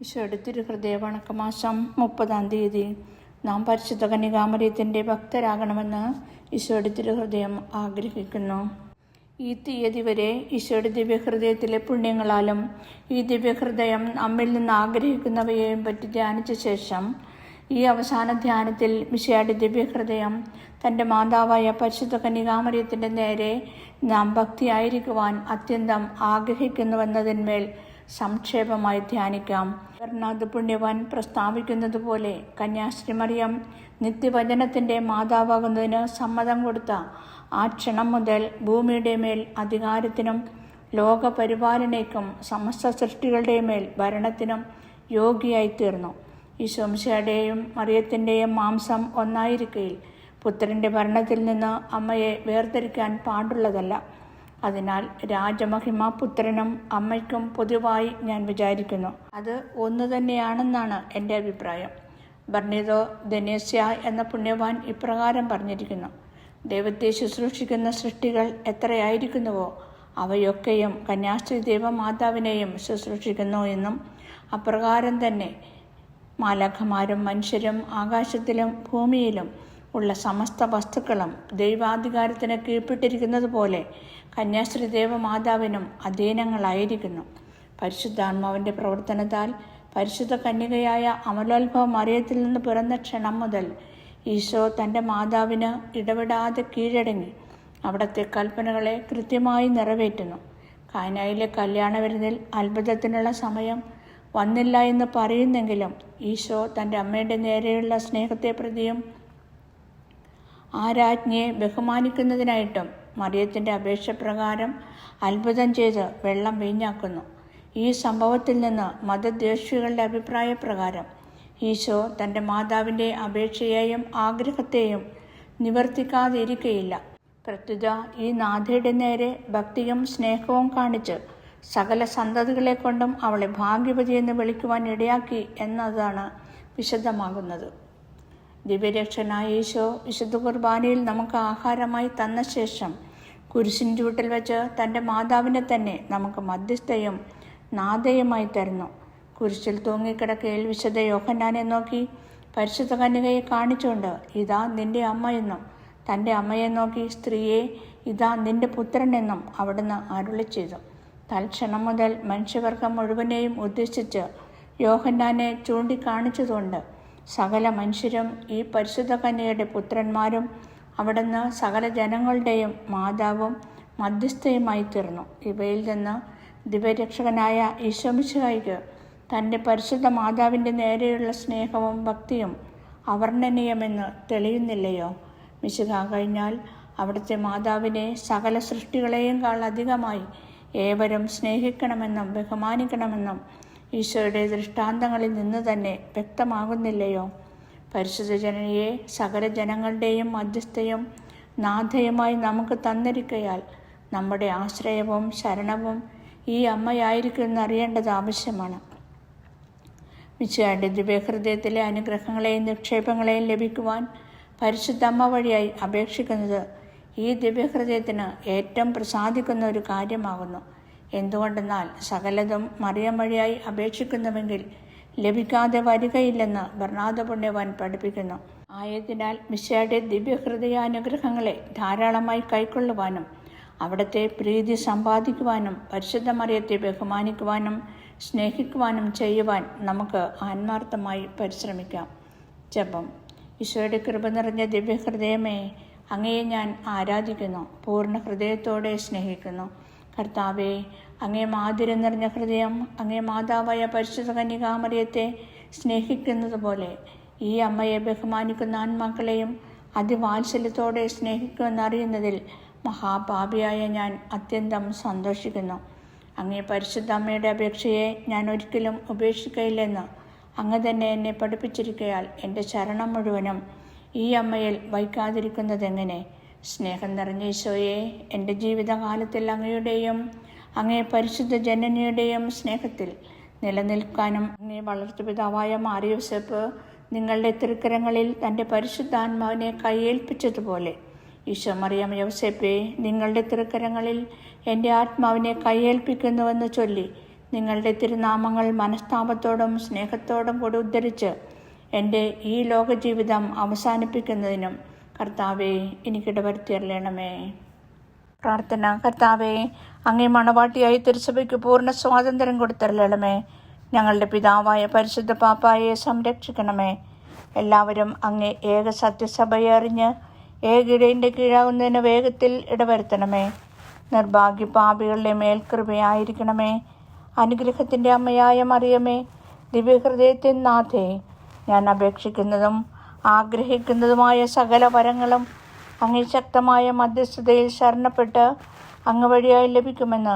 ഈശോയുടെ തിരുഹൃദയ വണക്കമാസം 30-ാം തീയതി നാം പരിശുദ്ധ കന്യകാമറിയത്തിൻ്റെ ഭക്തരാകണമെന്ന് ഈശോയുടെ തിരുഹൃദയം ആഗ്രഹിക്കുന്നു. ഈ തീയതി വരെ ഈശോയുടെ ദിവ്യഹൃദയത്തിലെ പുണ്യങ്ങളാലും ഈ ദിവ്യഹൃദയം നമ്മിൽ നിന്ന് ആഗ്രഹിക്കുന്നവയെയും പറ്റി ധ്യാനിച്ച ശേഷം ഈ അവസാന ധ്യാനത്തിൽ മിശിഹായുടെ ദിവ്യഹൃദയം തൻ്റെ മാതാവായ പരിശുദ്ധ കന്യകാമറിയത്തിൻ്റെ നേരെ നാം ഭക്തിയായിരിക്കുവാൻ അത്യന്തം ആഗ്രഹിക്കുന്നുവെന്നതിന്മേൽ സംക്ഷേപമായി ധ്യാനിക്കാം. ബർണാദ് പുണ്യവാൻ പ്രസ്താവിക്കുന്നത് പോലെ കന്യാശ്രീ മറിയം നിത്യവചനത്തിൻ്റെ മാതാവാകുന്നതിന് സമ്മതം കൊടുത്ത ആ ക്ഷണം മുതൽ ഭൂമിയുടെ മേൽ അധികാരത്തിനും ലോകപരിപാലനയ്ക്കും സമസ്ത സൃഷ്ടികളുടെ മേൽ ഭരണത്തിനും യോഗ്യയായിത്തീർന്നു. ഈശോമിശിഹായുടെയും മറിയത്തിൻ്റെയും മാംസം ഒന്നായിരിക്കയിൽ പുത്രൻ്റെ ഭരണത്തിൽ നിന്ന് അമ്മയെ വേർതിരിക്കാൻ പാടുള്ളതല്ല. അതിനാൽ രാജമഹിമ പുത്രനും അമ്മയ്ക്കും പൊതുവായി ഞാൻ വിചാരിക്കുന്നു. അത് ഒന്നു തന്നെയാണെന്നാണ് എൻ്റെ അഭിപ്രായം. ബർണീദോ ദനേസ്യ എന്ന പുണ്യവാൻ ഇപ്രകാരം പറഞ്ഞിരിക്കുന്നു: ദൈവത്തെ ശുശ്രൂഷിക്കുന്ന സൃഷ്ടികൾ എത്രയായിരിക്കുന്നുവോ അവയൊക്കെയും കന്യാശ്രീ ദൈവമാതാവിനെയും ശുശ്രൂഷിക്കുന്നു എന്നും അപ്രകാരം തന്നെ മാലാഖമാരും മനുഷ്യരും ആകാശത്തിലും ഭൂമിയിലും ഉള്ള സമസ്ത വസ്തുക്കളും ദൈവാധികാരത്തിന് കീഴ്പ്പെട്ടിരിക്കുന്നത് പോലെ കന്യാശ്രീ ദേവമാതാവിനും അധീനങ്ങളായിരിക്കുന്നു. പരിശുദ്ധാത്മാവിൻ്റെ പ്രവർത്തനത്താൽ പരിശുദ്ധ കന്യകയായ അമലോത്ഭവ മറിയത്തിൽ നിന്ന് പിറന്ന ക്ഷണം മുതൽ ഈശോ തൻ്റെ മാതാവിന് ഇടപെടാതെ കീഴടങ്ങി അവിടുത്തെ കൽപ്പനകളെ കൃത്യമായി നിറവേറ്റുന്നു. കാനായിലെ കല്യാണ വിരുന്നിൽ അത്ഭുതത്തിനുള്ള സമയം വന്നില്ല എന്ന് പറയുന്നെങ്കിലും ഈശോ തൻ്റെ അമ്മയുടെ നേരെയുള്ള സ്നേഹത്തെ പ്രതിയും ആ രാജ്ഞിയെ ബഹുമാനിക്കുന്നതിനായിട്ടും മറിയത്തിൻ്റെ അപേക്ഷ പ്രകാരം അത്ഭുതം ചെയ്ത് വെള്ളം വീഞ്ഞാക്കുന്നു. ഈ സംഭവത്തിൽ നിന്ന് മതദ്വേഷികളുടെ അഭിപ്രായപ്രകാരം ഈശോ തൻ്റെ മാതാവിൻ്റെ അപേക്ഷയെയും ആഗ്രഹത്തെയും നിവർത്തിക്കാതിരിക്കയില്ല. പ്രത്യുത ഈ നാഥയുടെ നേരെ ഭക്തിയും സ്നേഹവും കാണിച്ച് സകല സന്തതികളെ കൊണ്ടും അവളെ ഭാഗ്യവതി എന്ന് വിളിക്കുവാൻ ഇടയാക്കി എന്നതാണ് വിശദമാകുന്നത്. ദിവ്യരക്ഷനായ ഈശോ വിശുദ്ധ കുർബാനയിൽ നമുക്ക് ആഹാരമായി തന്ന ശേഷം കുരിശിൻ ചൂട്ടിൽ വെച്ച് തൻ്റെ മാതാവിനെ തന്നെ നമുക്ക് മധ്യസ്ഥയും നാഥയുമായി തരുന്നു. കുരിശിൽ തൂങ്ങിക്കിടക്കയിൽ വിശുദ്ധ യോഹന്നാനെ നോക്കി പരിശുദ്ധ കന്യകയെ കാണിച്ചുകൊണ്ട് ഇതാ നിന്റെ അമ്മ എന്നും തൻ്റെ അമ്മയെ നോക്കി സ്ത്രീയെ ഇതാ നിന്റെ പുത്രൻ എന്നും അവിടുന്ന് അരുളി ചെയ്തു. തൽക്ഷണം മുതൽ മനുഷ്യവർഗം മുഴുവനെയും ഉദ്ദേശിച്ച് യോഹന്നാനെ ചൂണ്ടിക്കാണിച്ചതുകൊണ്ട് സകല മനുഷ്യരും ഈ പരിശുദ്ധ കന്യകയുടെ പുത്രന്മാരും അവിടുന്ന് സകല ജനങ്ങളുടെയും മാതാവും മധ്യസ്ഥയുമായി തീർന്നു. ഇവയിൽ നിന്ന് ദിവ്യരക്ഷകനായ ഈശോമിശിഹായ്ക്ക് തൻ്റെ പരിശുദ്ധ മാതാവിൻ്റെ നേരെയുള്ള സ്നേഹവും ഭക്തിയും അവർണ്ണനീയമെന്ന് തെളിയുന്നില്ലയോ? മിശിഹ കഴിഞ്ഞാൽ അവിടുത്തെ മാതാവിനെ സകല സൃഷ്ടികളെയും അധികമായി ഏവരും സ്നേഹിക്കണമെന്നും ബഹുമാനിക്കണമെന്നും ഈശോയുടെ ദൃഷ്ടാന്തങ്ങളിൽ നിന്ന് തന്നെ വ്യക്തമാകുന്നില്ലയോ? പരിശുദ്ധ ജനനിയെ സകല ജനങ്ങളുടെയും മധ്യസ്ഥയും നാഥയുമായി നമുക്ക് തന്നിരിക്കയാൽ നമ്മുടെ ആശ്രയവും ശരണവും ഈ അമ്മയായിരിക്കുമെന്നറിയേണ്ടത് ആവശ്യമാണ്. മിശിഹായുടെ ദിവ്യഹൃദയത്തിലെ അനുഗ്രഹങ്ങളെയും നിക്ഷേപങ്ങളെയും ലഭിക്കുവാൻ പരിശുദ്ധ അമ്മ വഴിയായി അപേക്ഷിക്കുന്നത് ഈ ദിവ്യഹൃദയത്തിന് ഏറ്റവും പ്രസാദിക്കുന്ന ഒരു കാര്യമാകുന്നു. എന്തുകൊണ്ടെന്നാൽ സകലതും മറിയം വഴിയായി അപേക്ഷിക്കുന്നുവെങ്കിൽ ലഭിക്കാതെ വരികയില്ലെന്ന് ബർണാദ് പുണ്യവാൻ പഠിപ്പിക്കുന്നു. ആയതിനാൽ മിശിഹായുടെ ദിവ്യഹൃദയാനുഗ്രഹങ്ങളെ ധാരാളമായി കൈക്കൊള്ളുവാനും അവിടുത്തെ പ്രീതി സമ്പാദിക്കുവാനും പരിശുദ്ധ മറിയത്തെ ബഹുമാനിക്കുവാനും സ്നേഹിക്കുവാനും ചെയ്യുവാൻ നമുക്ക് ആത്മാർത്ഥമായി പരിശ്രമിക്കാം. ജപം. ഈശോയുടെ കൃപ നിറഞ്ഞ ദിവ്യഹൃദയമേ, അങ്ങയെ ഞാൻ ആരാധിക്കുന്നു, പൂർണ്ണ ഹൃദയത്തോടെ സ്നേഹിക്കുന്നു. കർത്താവേ, അങ്ങേ മാധുര്യം നിറഞ്ഞ ഹൃദയം അങ്ങേ മാതാവായ പരിശുദ്ധ കന്യകാമറിയത്തെ സ്നേഹിക്കുന്നത് പോലെ ഈ അമ്മയെ ബഹുമാനിക്കുന്ന ആൺമക്കളെയും അതിവാത്സല്യത്തോടെ സ്നേഹിക്കുമെന്നറിയുന്നതിൽ മഹാപാപിയായ ഞാൻ അത്യന്തം സന്തോഷിക്കുന്നു. അങ്ങേ പരിശുദ്ധ അമ്മയുടെ അപേക്ഷയെ ഞാൻ ഒരിക്കലും ഉപേക്ഷിക്കയില്ലെന്ന് അങ്ങ് തന്നെ എന്നെ പഠിപ്പിച്ചിരിക്കയാൽ എൻ്റെ ശരണം മുഴുവനും ഈ അമ്മയിൽ വയ്ക്കാതിരിക്കുന്നതെങ്ങനെ? സ്നേഹം നിറഞ്ഞ ഈശോയെ, എൻ്റെ ജീവിതകാലത്തിൽ അങ്ങയുടെയും അങ്ങേ പരിശുദ്ധ ജനനിയുടെയും സ്നേഹത്തിൽ നിലനിൽക്കാനും അങ്ങേ വളർത്തുപിതാവായ മാറിയോസേപ്പ് നിങ്ങളുടെ തൃക്കരങ്ങളിൽ തൻ്റെ പരിശുദ്ധാത്മാവിനെ കയ്യേൽപ്പിച്ചതുപോലെ ഈശോ മറിയം യോസേപ്പേ, നിങ്ങളുടെ തൃക്കരങ്ങളിൽ എൻ്റെ ആത്മാവിനെ കയ്യേൽപ്പിക്കുന്നുവെന്ന് ചൊല്ലി നിങ്ങളുടെ തിരുനാമങ്ങൾ മനസ്താപത്തോടും സ്നേഹത്തോടും കൂടി ഉദ്ധരിച്ച് എൻ്റെ ഈ ലോകജീവിതം അവസാനിപ്പിക്കുന്നതിനും കർത്താവെ എനിക്കിടവരുത്തിയറിയണമേ. പ്രാർത്ഥന. കർത്താവെ, അങ്ങേ മണവാട്ടിയായി തിരുസഭയ്ക്ക് പൂർണ്ണ സ്വാതന്ത്ര്യം കൊടുത്തരളണമേ. ഞങ്ങളുടെ പിതാവായ പരിശുദ്ധ പാപ്പായെ സംരക്ഷിക്കണമേ. എല്ലാവരും അങ്ങേ ഏക സത്യസഭയെ അറിഞ്ഞ് ഏകിടേൻ്റെ കീഴാകുന്നതിന് വേഗത്തിൽ ഇടവരുത്തണമേ. നിർഭാഗ്യ പാപികളുടെ മേൽകൃപയായിരിക്കണമേ. അനുഗ്രഹത്തിൻ്റെ അമ്മയായ മറിയമേ, ദിവ്യഹൃദയത്തിൻ നാഥേ, ഞാൻ അപേക്ഷിക്കുന്നതും ആഗ്രഹിക്കുന്നതുമായ സകല വരങ്ങളും അങ്ങേ ശക്തമായ മധ്യസ്ഥതയിൽ ശരണപ്പെട്ട് അങ്ങ് വഴിയായി ലഭിക്കുമെന്ന്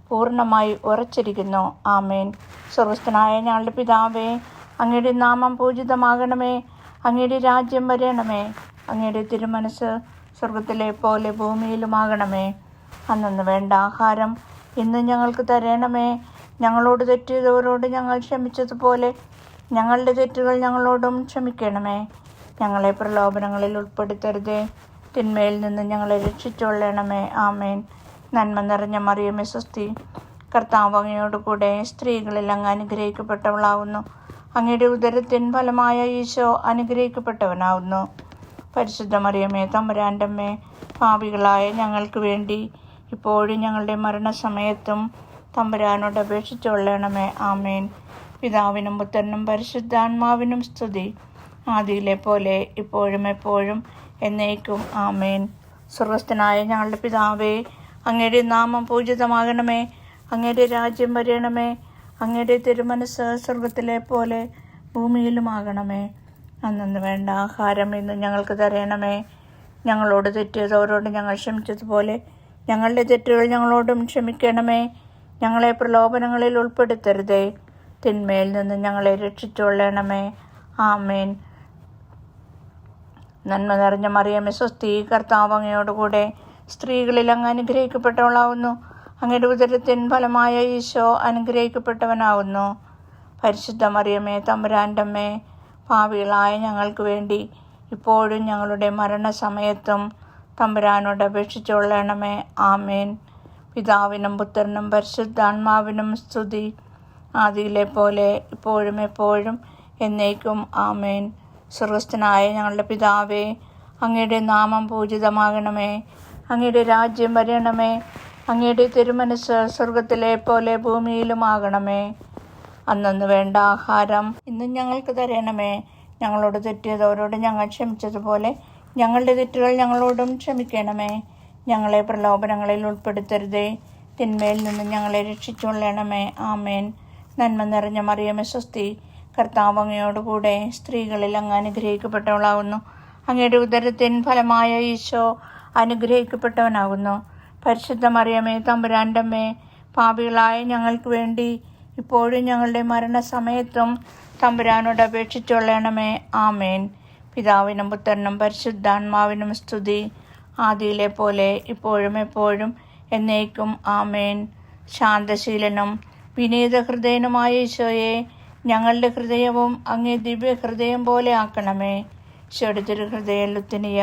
പൂർണ്ണമായി ഉറച്ചിരിക്കുന്നു. ആമേൻ. സ്വർഗസ്ഥനായ ഞങ്ങളുടെ പിതാവേ, അങ്ങയുടെ നാമം പൂജിതമാകണമേ. അങ്ങയുടെ രാജ്യം വരണമേ. അങ്ങയുടെ തിരുമനസ് സ്വർഗത്തിലെ പോലെ ഭൂമിയിലുമാകണമേ. അന്നു വേണ്ട ആഹാരം ഇന്ന് ഞങ്ങൾക്ക് തരണമേ. ഞങ്ങളോട് തെറ്റ് ചെയ്തവരോട് ഞങ്ങൾ ക്ഷമിച്ചതുപോലെ ഞങ്ങളുടെ തെറ്റുകൾ ഞങ്ങളോടും ക്ഷമിക്കണമേ. ഞങ്ങളെ പ്രലോഭനങ്ങളിൽ ഉൾപ്പെടുത്തരുതേ, തിന്മയിൽ നിന്ന് ഞങ്ങളെ രക്ഷിച്ചുകൊള്ളണമേ. ആമേൻ. നന്മ നിറഞ്ഞ മറിയമേ, സ്വസ്തി, കർത്താവ് അങ്ങയോട് കൂടെ സ്ത്രീകളിൽ അങ്ങ് അനുഗ്രഹിക്കപ്പെട്ടവളാവുന്നു. അങ്ങയുടെ ഉദരത്തിൻ ഫലമായ ഈശോ അനുഗ്രഹിക്കപ്പെട്ടവനാവുന്നു. പരിശുദ്ധ മറിയമേ, തമ്പുരാൻ്റെ അമ്മേ, പാപികളായ ഞങ്ങൾക്ക് വേണ്ടി ഇപ്പോഴും ഞങ്ങളുടെ മരണസമയത്തും തമ്പുരാനോട് അപേക്ഷിച്ചുകൊള്ളണമേ. ആമേൻ. പിതാവിനും പുത്രനും പരിശുദ്ധാത്മാവിനും സ്തുതി, ആദിയിലെ പോലെ ഇപ്പോഴും എപ്പോഴും എന്നേക്കും. ആമേൻ. സ്വർഗസ്ഥനായ ഞങ്ങളുടെ പിതാവേ, അങ്ങയുടെ നാമം പൂജിതമാകണമേ. അങ്ങയുടെ രാജ്യം വരണമേ. അങ്ങയുടെ തിരുമനസ് സ്വർഗത്തിലെ പോലെ ഭൂമിയിലുമാകണമേ. അന്നു വേണ്ട ആഹാരം ഇന്ന് ഞങ്ങൾക്ക് തരണമേ. ഞങ്ങളോട് തെറ്റിയതവരോട് ഞങ്ങൾ ക്ഷമിച്ചതുപോലെ ഞങ്ങളുടെ തെറ്റുകൾ ഞങ്ങളോടും ക്ഷമിക്കണമേ. ഞങ്ങളെ പ്രലോഭനങ്ങളിൽ ഉൾപ്പെടുത്തരുതേ, തിന്മയിൽ നിന്ന് ഞങ്ങളെ രക്ഷിച്ചുകൊള്ളണമേ. ആമേൻ. നന്മ നിറഞ്ഞ മറിയമേ, സ്വസ്തി, കർത്താവ് അങ്ങയോടുകൂടെ സ്ത്രീകളിൽ അങ്ങ് അനുഗ്രഹിക്കപ്പെട്ടവളാവുന്നു. അങ്ങയുടെ ഉദരത്തിൻ ഫലമായ ഈശോ അനുഗ്രഹിക്കപ്പെട്ടവനാവുന്നു. പരിശുദ്ധ മറിയമേ, തമ്പുരാൻ്റെ അമ്മേ, പാപികളായ ഞങ്ങൾക്ക് വേണ്ടി ഇപ്പോഴും ഞങ്ങളുടെ മരണസമയത്തും തമ്പുരാനോട് അപേക്ഷിച്ചുകൊള്ളണമേ. ആമേൻ. പിതാവിനും പുത്രനും പരിശുദ്ധാത്മാവിനും സ്തുതി, ആദിയിലെ പോലെ ഇപ്പോഴും എപ്പോഴും എന്നേക്കും. ആമേൻ. സ്വർഗസ്ഥനായ ഞങ്ങളുടെ പിതാവേ, അങ്ങയുടെ നാമം പൂജിതമാകണമേ. അങ്ങയുടെ രാജ്യം വരണമേ. അങ്ങയുടെ തിരുമനസ് സ്വർഗത്തിലെ പോലെ ഭൂമിയിലുമാകണമേ. അന്നു വേണ്ട ആഹാരം ഇന്നും ഞങ്ങൾക്ക് തരണമേ. ഞങ്ങളോട് തെറ്റിയതവരോട് ഞങ്ങൾ ക്ഷമിച്ചതുപോലെ ഞങ്ങളുടെ തെറ്റുകൾ ഞങ്ങളോടും ക്ഷമിക്കണമേ. ഞങ്ങളെ പ്രലോഭനങ്ങളിൽ ഉൾപ്പെടുത്തരുതേ, തിന്മയിൽ നിന്ന് ഞങ്ങളെ രക്ഷിച്ചുകൊള്ളണമേ. ആമേൻ. നന്മ നിറഞ്ഞ മറിയമേ, സ്വസ്തി, കർത്താവ് അങ്ങയോടുകൂടെ സ്ത്രീകളിൽ അങ്ങ് അനുഗ്രഹിക്കപ്പെട്ടവളാകുന്നു. അങ്ങയുടെ ഉദരത്തിൻ ഫലമായ ഈശോ അനുഗ്രഹിക്കപ്പെട്ടവനാകുന്നു. പരിശുദ്ധ മറിയമേ, തമ്പുരാൻ്റെ അമ്മേ, പാപികളായ ഞങ്ങൾക്ക് വേണ്ടി ഇപ്പോഴും ഞങ്ങളുടെ മരണസമയത്തും തമ്പുരാനോട് അപേക്ഷിച്ചുകൊള്ളണമേ. ആമേൻ. പിതാവിനും പുത്രനും പരിശുദ്ധാത്മാവിനും സ്തുതി, ആദിയിലെ പോലെ ഇപ്പോഴും എപ്പോഴും എന്നേക്കും. ആമേൻ. ശാന്തശീലനും വിനീത ഹൃദയനുമായ ഈശോയെ, ഞങ്ങളുടെ ഹൃദയവും അങ്ങേ ദിവ്യ ഹൃദയം പോലെ ആക്കണമേ. ഈശോയുടെ തിരുഹൃദയ ലുത്തിനിയ.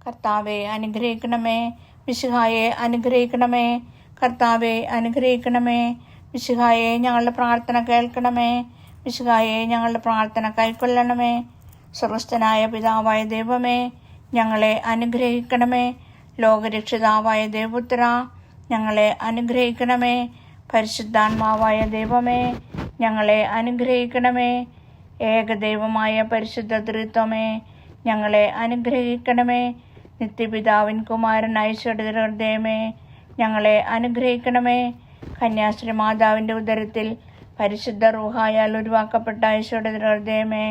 കർത്താവെ അനുഗ്രഹിക്കണമേ. മിശിഹായെ അനുഗ്രഹിക്കണമേ. കർത്താവെ അനുഗ്രഹിക്കണമേ. മിശിഹായെ ഞങ്ങളുടെ പ്രാർത്ഥന കേൾക്കണമേ. മിശിഹായെ ഞങ്ങളുടെ പ്രാർത്ഥന കൈക്കൊള്ളണമേ. സ്വർഗസ്ഥനായ പിതാവായ ദൈവമേ, ഞങ്ങളെ അനുഗ്രഹിക്കണമേ. ലോകരക്ഷിതാവായ ദൈവപുത്ര, ഞങ്ങളെ അനുഗ്രഹിക്കണമേ. പരിശുദ്ധാത്മാവായ ദൈവമേ, ഞങ്ങളെ അനുഗ്രഹിക്കണമേ. ഏകദൈവമായ പരിശുദ്ധ ത്രിത്വമേ, ഞങ്ങളെ അനുഗ്രഹിക്കണമേ. നിത്യപിതാവിൻ കുമാരനായ ഹൃദയമേ, ഞങ്ങളെ അനുഗ്രഹിക്കണമേ. കന്യാശ്രീ മാതാവിൻ്റെ ഉദരത്തിൽ പരിശുദ്ധ റൂഹായാൽ ഉരുവാക്കപ്പെട്ട ഈശോയുടെ ഹൃദയമേ,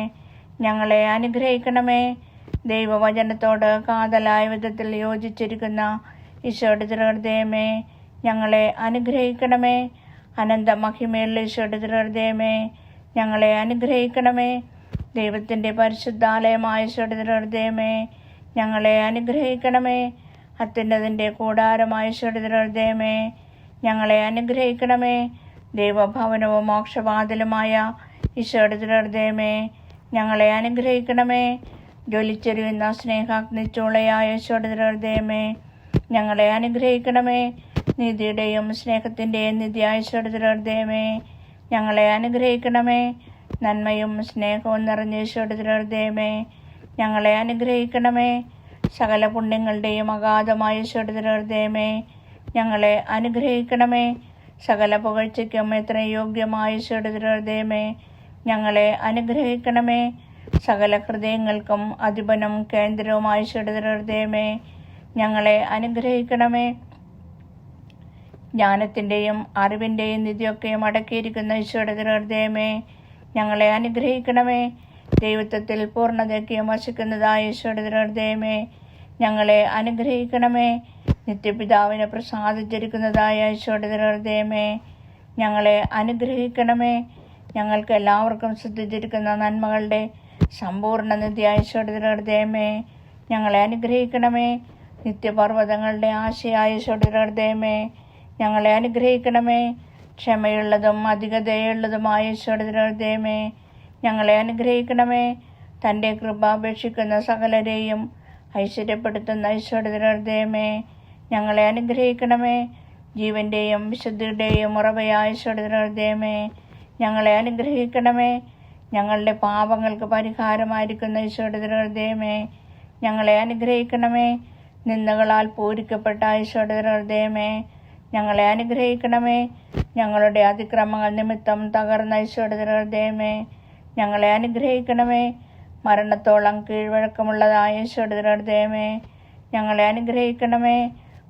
ഞങ്ങളെ അനുഗ്രഹിക്കണമേ. ദൈവവചനത്തോട് കാതലായ വിധത്തിൽ യോജിച്ചിരിക്കുന്ന ഈശോയുടെ ഹൃദയമേ, ഞങ്ങളെ അനുഗ്രഹിക്കണമേ. അനന്ത മഹിമയുള്ള ഈശോയുടെ ഹൃദയമേ, ഞങ്ങളെ അനുഗ്രഹിക്കണമേ. ദൈവത്തിൻ്റെ പരിശുദ്ധാലയമായ ഈശോയുടെ ഹൃദയമേ, ഞങ്ങളെ അനുഗ്രഹിക്കണമേ. അത്യുന്നതിൻ്റെ കൂടാരമായ ഈശോയുടെ ഹൃദയമേ, ഞങ്ങളെ അനുഗ്രഹിക്കണമേ. ദൈവഭവനവും മോക്ഷവാതിലുമായ ഈശോയുടെ ഹൃദയമേ, ഞങ്ങളെ അനുഗ്രഹിക്കണമേ. ജ്വലിച്ചെരിയുന്ന സ്നേഹാഗ്നിച്ചൂളയായ ഈശോയുടെ ഹൃദയമേ, ഞങ്ങളെ അനുഗ്രഹിക്കണമേ. നീതിയുടെയും സ്നേഹത്തിൻ്റെയും നിത്യായുസ്സോടുത്തരേ ഞങ്ങളെ അനുഗ്രഹിക്കണമേ. നന്മയും സ്നേഹവും നിറഞ്ഞ ഈശോടുത്തരേ ഞങ്ങളെ അനുഗ്രഹിക്കണമേ. സകല പുണ്യങ്ങളുടെയും അഗാധമായ ഈശോടുത്തരേ ഞങ്ങളെ അനുഗ്രഹിക്കണമേ. സകല പുകഴ്ചയ്ക്കും എത്ര യോഗ്യമായ ഈശോടുത്തരേ ഞങ്ങളെ അനുഗ്രഹിക്കണമേ. സകല ഹൃദയങ്ങൾക്കും അധിപനും കേന്ദ്രവുമായ ഈശോടുത്തരേ ഞങ്ങളെ അനുഗ്രഹിക്കണമേ. ജ്ഞാനത്തിൻ്റെയും അറിവിൻ്റെയും നിധിയൊക്കെയും അടക്കിയിരിക്കുന്ന ഈശോടുത്തരേ ഞങ്ങളെ അനുഗ്രഹിക്കണമേ. ദൈവത്വത്തിൽ പൂർണ്ണതയ്ക്കും വസിക്കുന്നതായ ഈശോടുത്തരേ ഞങ്ങളെ അനുഗ്രഹിക്കണമേ. നിത്യപിതാവിനെ പ്രസാദിച്ചിരിക്കുന്നതായ ഈശോടുത്തരേ ഞങ്ങളെ അനുഗ്രഹിക്കണമേ. ഞങ്ങൾക്ക് എല്ലാവർക്കും സിദ്ധിച്ചിരിക്കുന്ന നന്മകളുടെ സമ്പൂർണ്ണ നിധിയായ ഈശോടുത്തരേ ഞങ്ങളെ അനുഗ്രഹിക്കണമേ. നിത്യപർവ്വതങ്ങളുടെ ആശയായ ഈശോടുത്തരേ ഞങ്ങളെ അനുഗ്രഹിക്കണമേ. ക്ഷമയുള്ളതും അധിക ദയുള്ളതുമായ ഈശോടുത്തരേ ഞങ്ങളെ അനുഗ്രഹിക്കണമേ. തൻ്റെ കൃപ അപേക്ഷിക്കുന്ന സകലരെയും ഐശ്വര്യപ്പെടുത്തുന്ന ഈശോടുത്തരേ ഞങ്ങളെ അനുഗ്രഹിക്കണമേ. ജീവൻ്റെയും വിശുദ്ധിയുടെയും ഉറവയായ ഈശോടുത്തരേ ഞങ്ങളെ അനുഗ്രഹിക്കണമേ. ഞങ്ങളുടെ പാപങ്ങൾക്ക് പരിഹാരമായിരിക്കുന്ന ഈശോടുത്തരേ ഞങ്ങളെ അനുഗ്രഹിക്കണമേ. നിന്ദകളാൽ പൂരിക്കപ്പെട്ട ഈശോടുത്തരേ ഞങ്ങളെ അനുഗ്രഹിക്കണമേ. ഞങ്ങളുടെ അതിക്രമങ്ങൾ നിമിത്തം തകർന്ന ഈശോടുത്തരേ ഞങ്ങളെ അനുഗ്രഹിക്കണമേ. മരണത്തോളം കീഴ്വഴക്കമുള്ളതായ ഈശോടുത്തരേ ഞങ്ങളെ അനുഗ്രഹിക്കണമേ.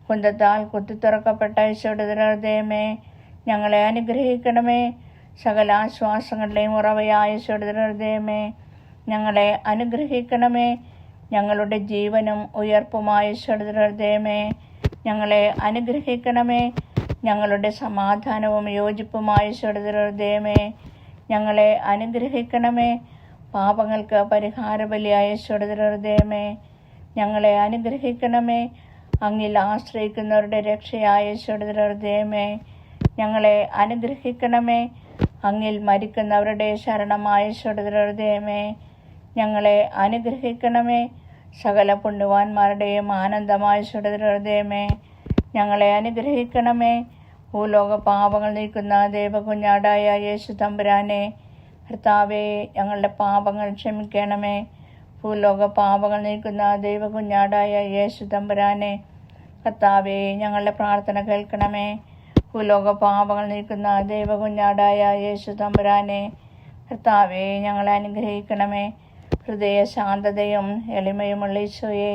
കുന്തത്താൽ കുത്തിത്തുറക്കപ്പെട്ട ഈശോടുത്തരേ ഞങ്ങളെ അനുഗ്രഹിക്കണമേ. സകല ആശ്വാസങ്ങളുടെയും ഉറവയായ ഈശോടുത്തരേ ഞങ്ങളെ അനുഗ്രഹിക്കണമേ. ഞങ്ങളുടെ ജീവനും ഉയർപ്പുമായ ഈശോടുത്തരേ ഞങ്ങളെ അനുഗ്രഹിക്കണമേ. ഞങ്ങളുടെ സമാധാനവും യോജിപ്പുമായ ഈശോടുത്തരേ ഞങ്ങളെ അനുഗ്രഹിക്കണമേ. പാപങ്ങൾക്ക് പരിഹാരബലിയായ ഈശോടുത്തരേ ഞങ്ങളെ അനുഗ്രഹിക്കണമേ. അങ്ങിൽ ആശ്രയിക്കുന്നവരുടെ രക്ഷയായ ഈശോടുത്തരേ ഞങ്ങളെ അനുഗ്രഹിക്കണമേ. അങ്ങിൽ മരിക്കുന്നവരുടെ ശരണമായ ഈശോടുത്തരേ ഞങ്ങളെ അനുഗ്രഹിക്കണമേ. സകല പുണ്യവാന്മാരുടെയും ആനന്ദമായ ഈശോടുത്തരേ ഞങ്ങളെ അനുഗ്രഹിക്കണമേ. ഭൂലോക പാപങ്ങൾ നീക്കുന്ന ദൈവകുഞ്ഞാടായ യേശു തമ്പുരാനെ കർത്താവേ ഞങ്ങളുടെ പാപങ്ങൾ ക്ഷമിക്കണമേ. ഭൂലോക പാപങ്ങൾ നീക്കുന്ന ദൈവകുഞ്ഞാടായ യേശു തമ്പുരാനെ കർത്താവേ ഞങ്ങളുടെ പ്രാർത്ഥന കേൾക്കണമേ. ഭൂലോക പാപങ്ങൾ നീക്കുന്ന ദൈവകുഞ്ഞാടായ യേശു തമ്പുരാനെ കർത്താവേ ഞങ്ങളെ അനുഗ്രഹിക്കണമേ. ഹൃദയ ശാന്തതയും എളിമയുമുള്ള ഈശോയെ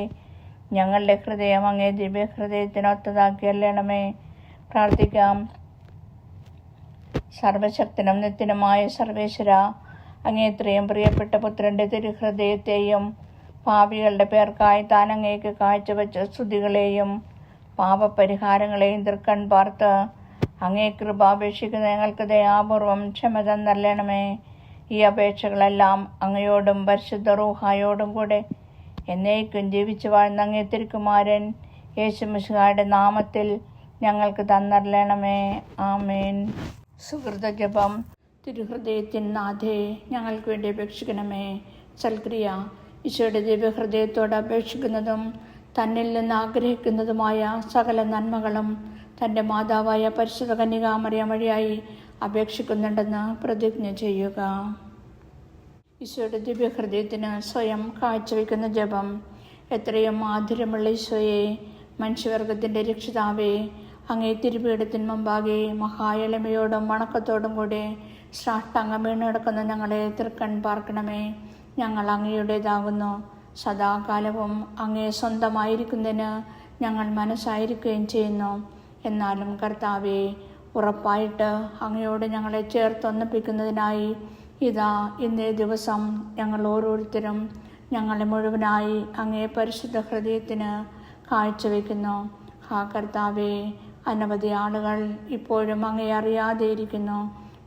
ഞങ്ങളുടെ ഹൃദയം അങ്ങേ ദിവ്യ ഹൃദയത്തിനൊത്തതാക്കി അല്ലണമേ. പ്രാർത്ഥിക്കാം. സർവശക്തനും നിത്യനുമായ സർവേശ്വര, അങ്ങേ ഇത്രയും പ്രിയപ്പെട്ട പുത്രൻ്റെ തിരുഹൃദയത്തെയും പാപികളുടെ പേർക്കായി താൻ അങ്ങേക്ക് കാഴ്ചവെച്ച സ്തുതികളെയും പാപപരിഹാരങ്ങളെയും തൃക്കൺ പാർത്ത് അങ്ങേ കൃപാപേക്ഷിക്കുന്ന ഞങ്ങൾക്ക് ദയാപൂർവം ക്ഷമ തന്നല്ലണമേ. ഈ അപേക്ഷകളെല്ലാം അങ്ങയോടും പരിശുദ്ധ റൂഹായോടും കൂടെ എന്നേക്കും ജീവിച്ചു വാഴുന്ന അങ്ങേ തിരുക്കുമാരൻ യേശു മിശിഹായുടെ നാമത്തിൽ ഞങ്ങൾക്ക് തന്നരളണമേ. ആമേൻ. സുഹൃത ജപം. തിരുഹൃദയത്തിൻ നാഥേ ഞങ്ങൾക്ക് വേണ്ടി അപേക്ഷിക്കണമേ. സൽക്രിയ. ഈശോയുടെ ദിവ്യഹൃദയത്തോട് അപേക്ഷിക്കുന്നതും തന്നിൽ നിന്ന് ആഗ്രഹിക്കുന്നതുമായ സകല നന്മകളും തൻ്റെ മാതാവായ പരിശുദ്ധ കന്യകാമറിയം വഴിയായി അപേക്ഷിക്കുന്നുണ്ടെന്ന് പ്രതിജ്ഞ ചെയ്യുക. ഈശോയുടെ ദിവ്യഹൃദയത്തിന് സ്വയം കാഴ്ചവെക്കുന്ന ജപം. എത്രയും മാധുര്യമുള്ള ഈശോയെ, മനുഷ്യവർഗത്തിൻ്റെ രക്ഷിതാവേ, അങ്ങേ തിരുപീഠത്തിന് മുമ്പാകെ മഹായെളിമയോടും വണക്കത്തോടും കൂടെ സാഷ്ടാംഗം വീണുകിടക്കുന്ന ഞങ്ങളെ തൃക്കൺ പാർക്കണമേ. ഞങ്ങൾ അങ്ങയുടേതാകുന്നു. സദാകാലവും അങ്ങേ സ്വന്തമായിരിക്കുന്നതിന് ഞങ്ങൾ മനസ്സായിരിക്കുകയും ചെയ്യുന്നു. എന്നാലും കർത്താവേ, ഉറപ്പായിട്ട് അങ്ങയോട് ഞങ്ങളെ ചേർത്തൊന്നിപ്പിക്കുന്നതിനായി ഇതാ ഇന്നേ ദിവസം ഞങ്ങൾ ഓരോരുത്തരും ഞങ്ങളെ മുഴുവനായി അങ്ങേ പരിശുദ്ധ ഹൃദയത്തിന് കാഴ്ചവെക്കുന്നു. ഹാ കർത്താവേ, അനവധി ആളുകൾ ഇപ്പോഴും അങ്ങേ അറിയാതെ ഇരിക്കുന്നു.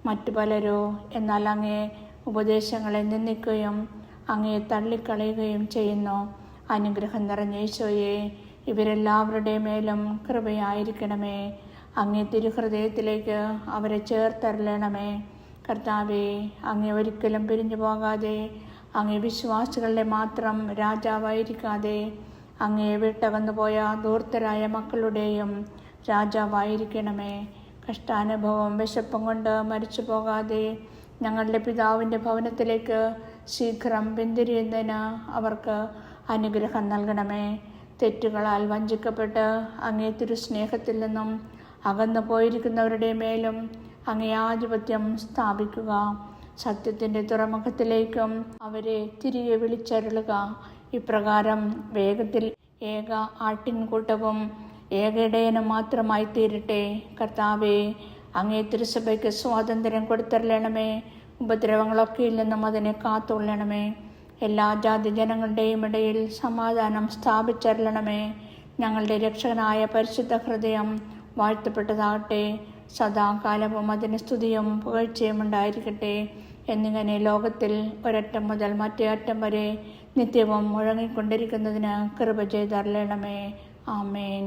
മറ്റു പലരോ എന്നാൽ അങ്ങേ ഉപദേശങ്ങളെ നിന്ദിക്കുകയും അങ്ങേ തള്ളിക്കളയുകയും ചെയ്യുന്നു. അനുഗ്രഹം നിറഞ്ഞ ഈശോയെ, ഇവരെല്ലാവരുടെ മേലും കൃപയായിരിക്കണമേ. അങ്ങേ തിരുഹൃദയത്തിലേക്ക് അവരെ ചേർത്തരളണമേ. കർത്താവേ, അങ്ങേ ഒരിക്കലും പിരിഞ്ഞു പോകാതെ, അങ്ങേ വിശ്വാസികളുടെ മാത്രം രാജാവായിരിക്കാതെ, അങ്ങേ വിട്ടകന്നുപോയ ധൂർത്തരായ മക്കളുടെയും രാജാവായിരിക്കണമേ. കഷ്ടാനുഭവം വിശപ്പും കൊണ്ട് മരിച്ചു പോകാതെ ഞങ്ങളുടെ പിതാവിൻ്റെ ഭവനത്തിലേക്ക് ശീഘ്രം പിന്തിരിയുന്നതിന് അവർക്ക് അനുഗ്രഹം നൽകണമേ. തെറ്റുകളാൽ വഞ്ചിക്കപ്പെട്ട് അങ്ങേ തിരുസ്നേഹത്തിൽ നിന്നും അകന്നു പോയിരിക്കുന്നവരുടെ മേലും അങ്ങേ ആധിപത്യം സ്ഥാപിക്കുക. സത്യത്തിൻ്റെ തുറമുഖത്തിലേക്കും അവരെ തിരികെ വിളിച്ചരുളുക. ഇപ്രകാരം വേഗത്തിൽ ഏക ആട്ടിൻകൂട്ടവും ഏക ഇടയനും മാത്രമായി തീരട്ടെ. കർത്താവേ, അങ്ങേ തിരുസഭയ്ക്ക് സ്വാതന്ത്ര്യം കൊടുത്തരളണമേ. ഉപദ്രവങ്ങളൊക്കെയിൽ നിന്നും അതിനെ കാത്തുകൊള്ളണമേ. എല്ലാ ജാതി ജനങ്ങളുടെയും ഇടയിൽ സമാധാനം സ്ഥാപിച്ചരളണമേ. ഞങ്ങളുടെ രക്ഷകനായ പരിശുദ്ധ ഹൃദയം വാഴ്ത്തപ്പെട്ടതാകട്ടെ. സദാകാലവും അതിന് സ്തുതിയും പുകഴ്ചയും ഉണ്ടായിരിക്കട്ടെ. എന്നിങ്ങനെ ലോകത്തിൽ ഒരറ്റം മുതൽ മറ്റേ അറ്റം വരെ നിത്യവും മുഴങ്ങിക്കൊണ്ടിരിക്കുന്നതിന് കൃപ ചെയ്തരളണമേ. ആമേൻ.